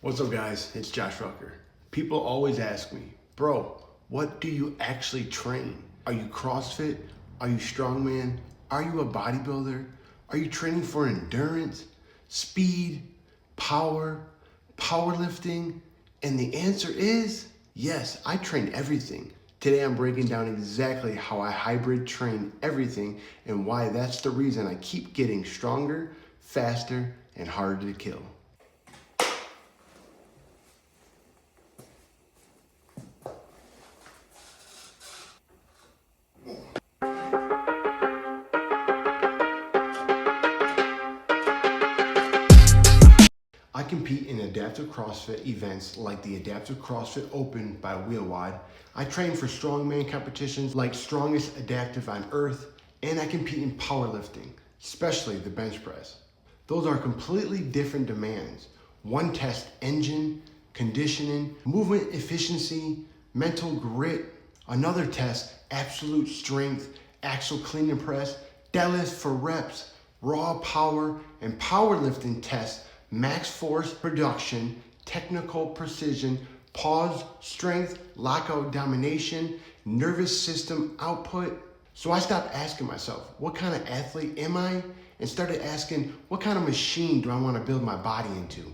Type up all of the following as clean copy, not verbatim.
What's up guys, it's Josh Rucker. People always ask me, bro, what do you actually train? Are you CrossFit? Are you Strongman? Are you a bodybuilder? Are you training for endurance, speed, power, powerlifting? And the answer is, yes, I train everything. Today I'm breaking down exactly how I hybrid train everything and why that's the reason I keep getting stronger, faster, and harder to kill. I compete in adaptive CrossFit events like the Adaptive CrossFit Open by Wheelwide. I train for strongman competitions like Strongest Adaptive on Earth, and I compete in powerlifting, especially the bench press. Those are completely different demands. One tests engine, conditioning, movement efficiency, mental grit. Another tests absolute strength, axial clean and press, deadlift for reps, raw power, and powerlifting tests max force production, technical precision, pause strength, lockout domination, nervous system output. So I stopped asking myself, what kind of athlete am I? And started asking, what kind of machine do I want to build my body into?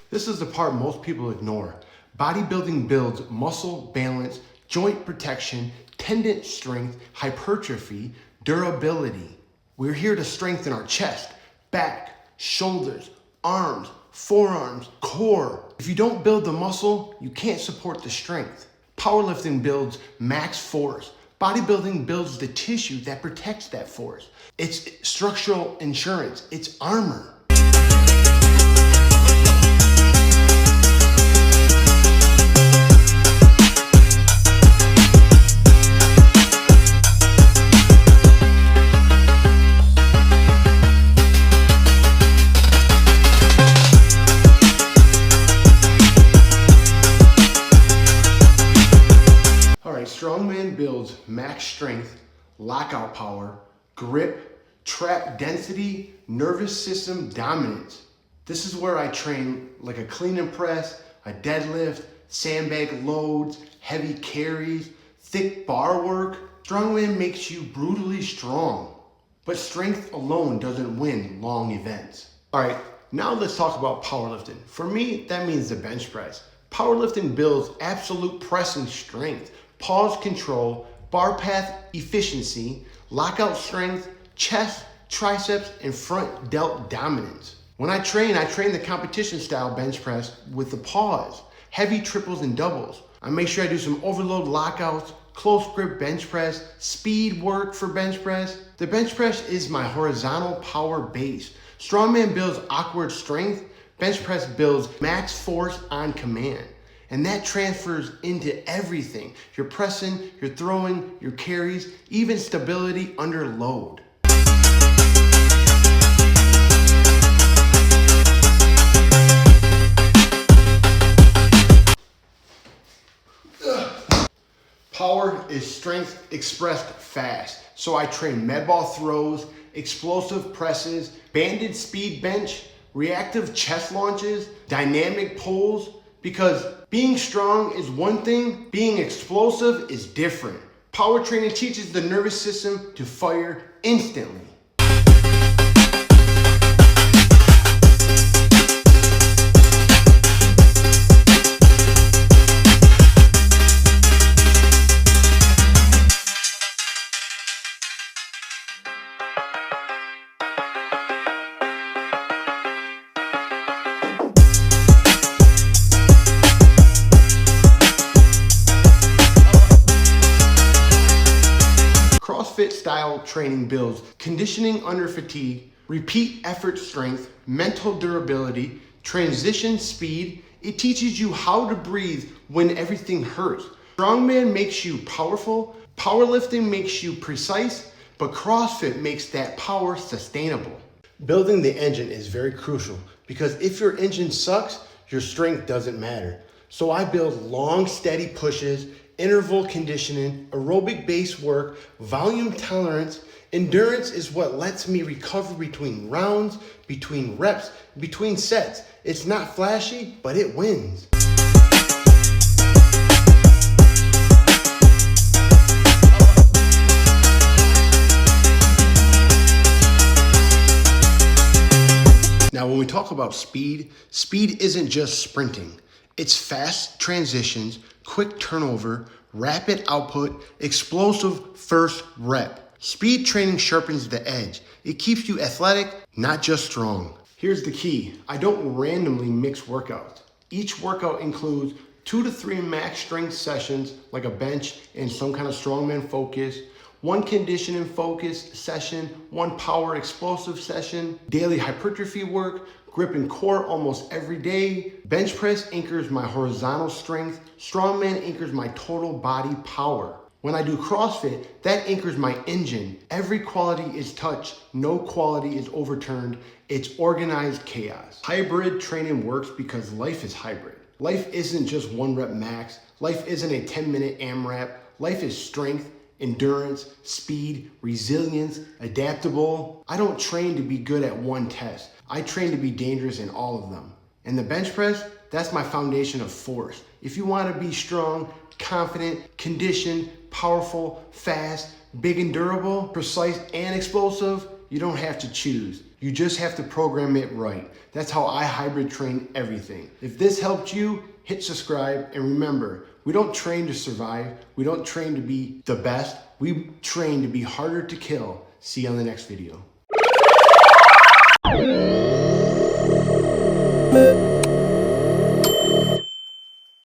This is the part most people ignore. Bodybuilding builds muscle balance, joint protection, tendon strength, hypertrophy, durability. We're here to strengthen our chest, back, shoulders, arms, forearms, core. If you don't build the muscle, you can't support the strength. Powerlifting builds max force. Bodybuilding builds the tissue that protects that force. It's structural insurance, it's armor. Strongman builds max strength, lockout power, grip, trap density, nervous system dominance. This is where I train like a clean and press, a deadlift, sandbag loads, heavy carries, thick bar work. Strongman makes you brutally strong, but strength alone doesn't win long events. All right, now let's talk about powerlifting. For me, that means the bench press. Powerlifting builds absolute pressing strength, pause control, bar path efficiency, lockout strength, chest, triceps, and front delt dominance. When I train the competition style bench press with the pause, heavy triples and doubles. I make sure I do some overload lockouts, close grip bench press, speed work for bench press. The bench press is my horizontal power base. Strongman builds awkward strength, bench press builds max force on command. And that transfers into everything. Your pressing, your throwing, your carries, even stability under load. Power is strength expressed fast. So I train med ball throws, explosive presses, banded speed bench, reactive chest launches, dynamic pulls, because being strong is one thing, being explosive is different. Power training teaches the nervous system to fire instantly. CrossFit style training builds conditioning under fatigue, repeat effort strength, mental durability, transition speed. It teaches you how to breathe when everything hurts. Strongman makes you powerful, powerlifting makes you precise, but CrossFit makes that power sustainable. Building the engine is very crucial because if your engine sucks, your strength doesn't matter. So I build long, steady pushes, interval conditioning, aerobic base work, volume tolerance. Endurance is what lets me recover between rounds, between reps, between sets. It's not flashy, but it wins. Now, when we talk about speed, speed isn't just sprinting. It's fast transitions, quick turnover, rapid output, explosive first rep. Speed training sharpens the edge. It keeps you athletic, not just strong. Here's the key. I don't randomly mix workouts. Each workout includes 2 to 3 max strength sessions, like a bench and some kind of strongman focus, 1 conditioning focus session, 1 power explosive session, daily hypertrophy work, grip and core almost every day. Bench press anchors my horizontal strength. Strongman anchors my total body power. When I do CrossFit, that anchors my engine. Every quality is touched, no quality is overturned. It's organized chaos. Hybrid training works because life is hybrid. Life isn't just 1 rep max. Life isn't a 10-minute AMRAP. Life is strength, endurance, speed, resilience, adaptable. I don't train to be good at one test. I train to be dangerous in all of them. And the bench press, that's my foundation of force. If you want to be strong, confident, conditioned, powerful, fast, big and durable, precise and explosive, you don't have to choose. You just have to program it right. That's how I hybrid train everything. If this helped you, hit subscribe, and remember, we don't train to survive. We don't train to be the best. We train to be harder to kill. See you on the next video.